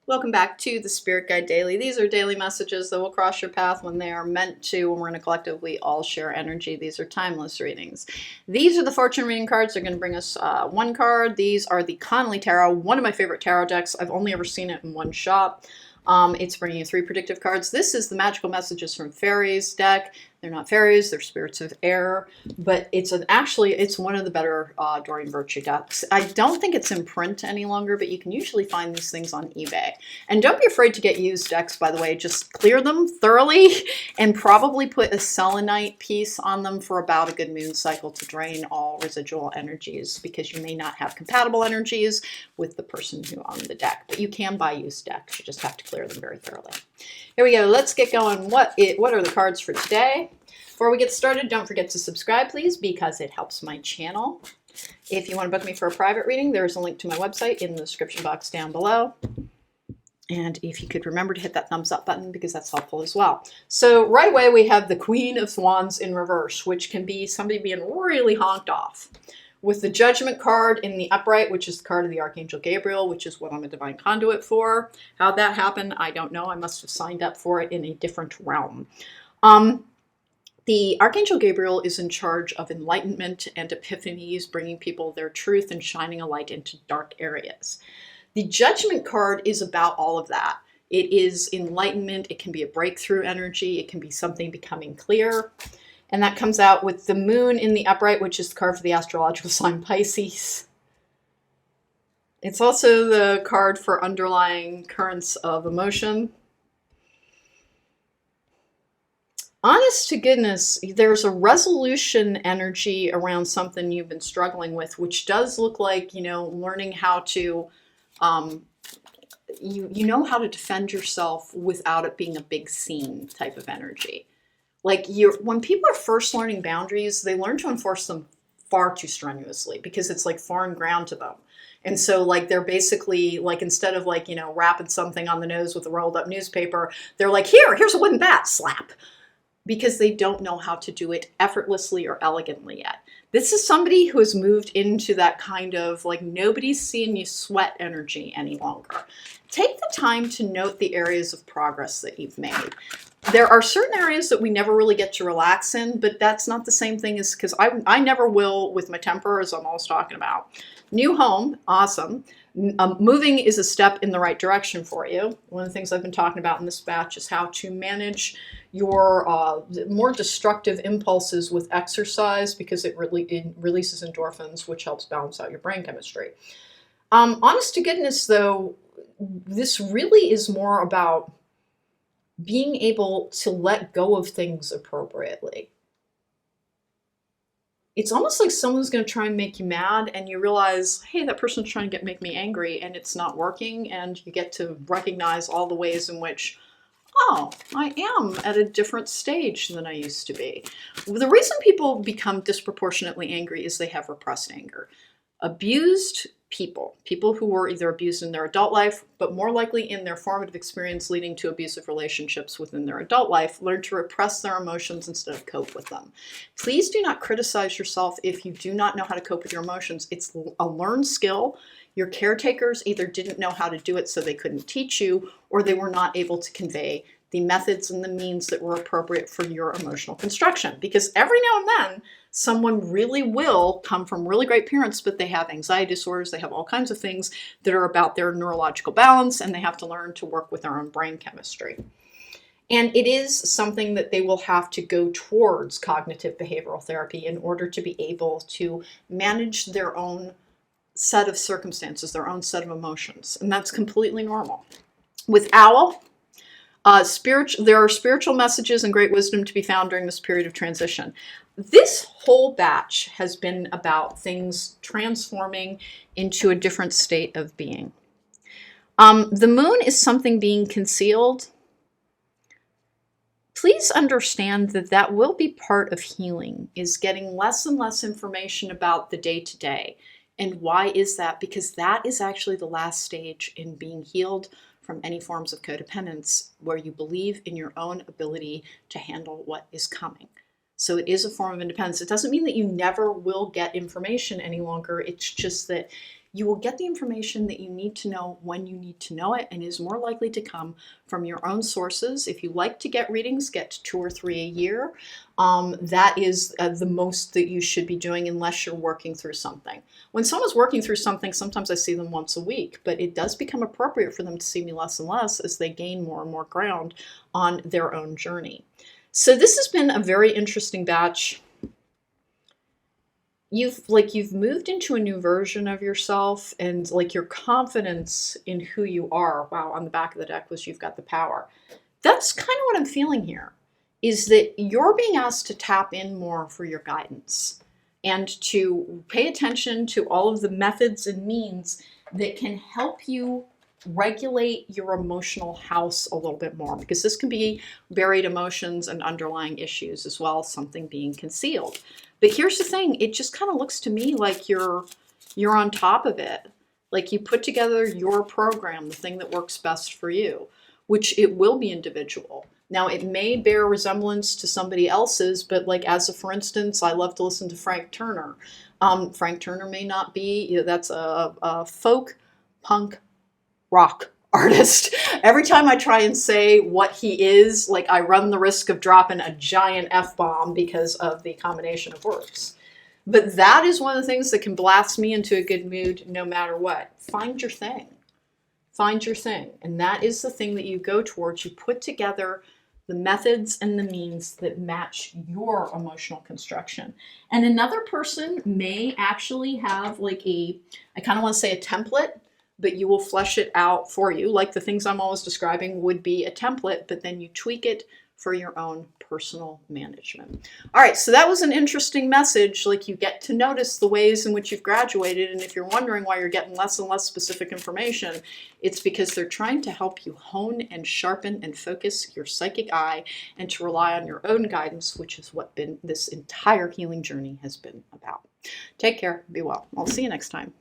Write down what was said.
Welcome back to the Spirit Guide Daily. These are daily messages that will cross your path when they are meant to, when we're going to collectively all share energy. These are timeless readings. These are the fortune reading cards. They're going to bring us one card. These are the Connolly Tarot, one of my favorite tarot decks. I've only ever seen it in one shop. It's bringing you 3 predictive cards. This is the Magical Messages from Fairies deck. They're not fairies, they're spirits of air, but it's one of the better Doreen Virtue decks. I don't think it's in print any longer, but you can usually find these things on eBay. And don't be afraid to get used decks, by the way. Just clear them thoroughly and probably put a selenite piece on them for about a good moon cycle to drain all residual energies, because you may not have compatible energies with the person who owned the deck. But you can buy used decks, you just have to clear them very thoroughly. Here we go, let's get going. What are the cards for today? Before we get started, don't forget to subscribe, please, because it helps my channel. If you want to book me for a private reading, there's a link to my website in the description box down below. And if you could remember to hit that thumbs up button, because that's helpful as well. So right away, we have the Queen of Wands in reverse, which can be somebody being really honked off. With the Judgment card in the upright, which is the card of the Archangel Gabriel, which is what I'm a divine conduit for. How'd that happen? I don't know. I must have signed up for it in a different realm. The Archangel Gabriel is in charge of enlightenment and epiphanies, bringing people their truth and shining a light into dark areas. The Judgment card is about all of that. It is enlightenment. It can be a breakthrough energy. It can be something becoming clear. And that comes out with the moon in the upright, which is the card for the astrological sign Pisces. It's also the card for underlying currents of emotion. Honest to goodness, there's a resolution energy around something you've been struggling with, which does look like, learning how to, you know how to defend yourself without it being a big scene type of energy. Like when people are first learning boundaries, they learn to enforce them far too strenuously because it's like foreign ground to them. And so like they're basically like, instead of like, wrapping something on the nose with a rolled up newspaper, they're like, here's a wooden bat, slap. Because they don't know how to do it effortlessly or elegantly yet. This is somebody who has moved into that kind of like nobody's seeing you sweat energy any longer. Take the time to note the areas of progress that you've made. There are certain areas that we never really get to relax in, but that's not the same thing as, because I never will with my temper, as I'm always talking about. New home, awesome. Moving is a step in the right direction for you. One of the things I've been talking about in this batch is how to manage your more destructive impulses with exercise, because it releases endorphins, which helps balance out your brain chemistry. Honest to goodness, though, this really is more about being able to let go of things appropriately. It's almost like someone's going to try and make you mad, and you realize, hey, that person's trying to make me angry, and it's not working, and you get to recognize all the ways in which, oh, I am at a different stage than I used to be. The reason people become disproportionately angry is they have repressed anger. Abused people who were either abused in their adult life, but more likely in their formative experience leading to abusive relationships within their adult life, learn to repress their emotions instead of cope with them. Please do not criticize yourself if you do not know how to cope with your emotions. It's a learned skill. Your caretakers either didn't know how to do it, so they couldn't teach you, or they were not able to convey the methods and the means that were appropriate for your emotional construction. Because every now and then, someone really will come from really great parents, but they have anxiety disorders, they have all kinds of things that are about their neurological balance, and they have to learn to work with their own brain chemistry. And it is something that they will have to go towards cognitive behavioral therapy in order to be able to manage their own set of circumstances, their own set of emotions. And that's completely normal. With Owl, there are spiritual messages and great wisdom to be found during this period of transition. This whole batch has been about things transforming into a different state of being. The moon is something being concealed. Please understand that that will be part of healing, is getting less and less information about the day-to-day. And why is that? Because that is actually the last stage in being healed from any forms of codependence, where you believe in your own ability to handle what is coming. So it is a form of independence. It doesn't mean that you never will get information any longer. It's just that you will get the information that you need to know when you need to know it, and is more likely to come from your own sources. If you like to get readings, get 2 or 3 a year. That is the most that you should be doing, unless you're working through something. When someone's working through something, sometimes I see them once a week, but it does become appropriate for them to see me less and less as they gain more and more ground on their own journey. So this has been a very interesting batch. You've moved into a new version of yourself, and like your confidence in who you are. Wow, on the back of the deck was you've got the power. That's kind of what I'm feeling here, is that you're being asked to tap in more for your guidance and to pay attention to all of the methods and means that can help you regulate your emotional house a little bit more, because this can be buried emotions and underlying issues as well as something being concealed. But here's the thing, it just kind of looks to me like you're on top of it. Like you put together your program, the thing that works best for you, which it will be individual. Now, it may bear resemblance to somebody else's, but like as a for instance, I love to listen to Frank Turner. Frank Turner may not be, that's a folk punk rock artist. Every time I try and say what he is, like I run the risk of dropping a giant F-bomb because of the combination of words. But that is one of the things that can blast me into a good mood no matter what. Find your thing. Find your thing. And that is the thing that you go towards. You put together the methods and the means that match your emotional construction. And another person may actually have like I kind of want to say a template, but you will flesh it out for you. Like the things I'm always describing would be a template, but then you tweak it for your own personal management. All right, so that was an interesting message. Like you get to notice the ways in which you've graduated, and if you're wondering why you're getting less and less specific information, it's because they're trying to help you hone and sharpen and focus your psychic eye and to rely on your own guidance, which is what this entire healing journey has been about. Take care, be well. I'll see you next time.